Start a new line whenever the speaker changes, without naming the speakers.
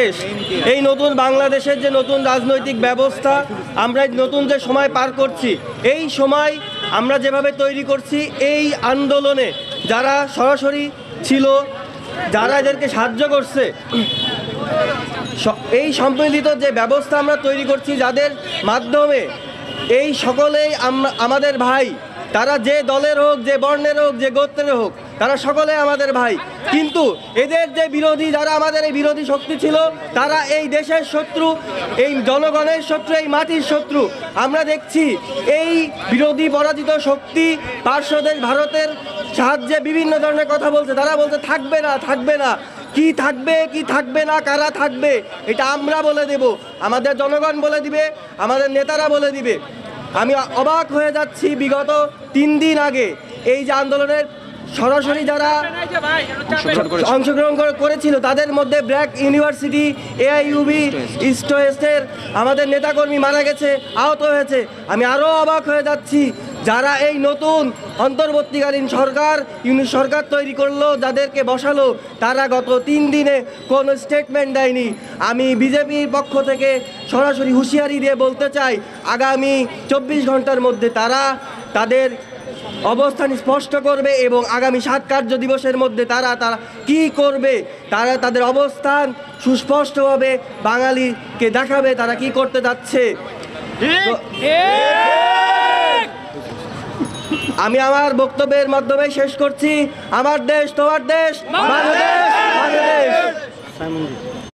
বাংলাদেশ, এই নতুন বাংলাদেশের যে নতুন রাজনৈতিক ব্যবস্থা, আমরা নতুন যে সময় পার করছি, এই সময় আমরা যেভাবে তৈরি করছি, এই আন্দোলনে যারা সরাসরি ছিল, যারা এদেরকে সাহায্য করছে, এই সম্মিলিত যে ব্যবস্থা আমরা তৈরি করছি, যাদের মাধ্যমে এই সকলেই আমাদের ভাই, তারা যে দলের হোক, যে বর্ণের হোক, যে গোত্রের হোক, তারা সকলে আমাদের ভাই। কিন্তু এদের যে বিরোধী, যারা আমাদের এই বিরোধী শক্তি ছিল, তারা এই দেশের শত্রু, এই জনগণের শত্রু, এই মাটির শত্রু। আমরা দেখছি এই বিরোধী পরাজিত শক্তি পার্শ্বদেশ ভারতের সাহায্যে বিভিন্ন ধরনের কথা বলছে। তারা বলছে থাকবে না, থাকবে না। কি থাকবে, কি থাকবে না, কারা থাকবে, এটা আমরা বলে দেব, আমাদের জনগণ বলে দিবে, আমাদের নেতারা বলে দিবে। আমি অবাক হয়ে যাচ্ছি, বিগত 3 দিন আগে এই যে আন্দোলনের সরাসরি যারা অংশগ্রহণ করেছিল, তাদের মধ্যে ব্র্যাক ইউনিভার্সিটি, এআইইউবি, ইস্ট-ওয়েস্টের আমাদের নেতাকর্মী মারা গেছে, আহত হয়েছে। আমি আরও অবাক হয়ে যাচ্ছি, যারা এই নতুন অন্তর্বর্তীকালীন সরকার, ইউনিট সরকার তৈরি করলো, যাদেরকে বসালো, তারা গত 3 দিনে কোনো স্টেটমেন্ট দেয়নি। আমি বিজেপির পক্ষ থেকে সরাসরি হুঁশিয়ারি দিয়ে বলতে চাই, আগামী 24 ঘন্টার মধ্যে তারা তাদের অবস্থান স্পষ্ট করবে এবং আগামী 7 কার্য দিবসের মধ্যে তারা কি করবে, তারা তাদের অবস্থান সুস্পষ্টভাবে বাঙালিকে দেখাবে তারা কি করতে যাচ্ছে। আমি আমার বক্তব্যের মাধ্যমে শেষ করছি। আমার দেশ, তোমার দেশ, বাংলাদেশ, বাংলাদেশ।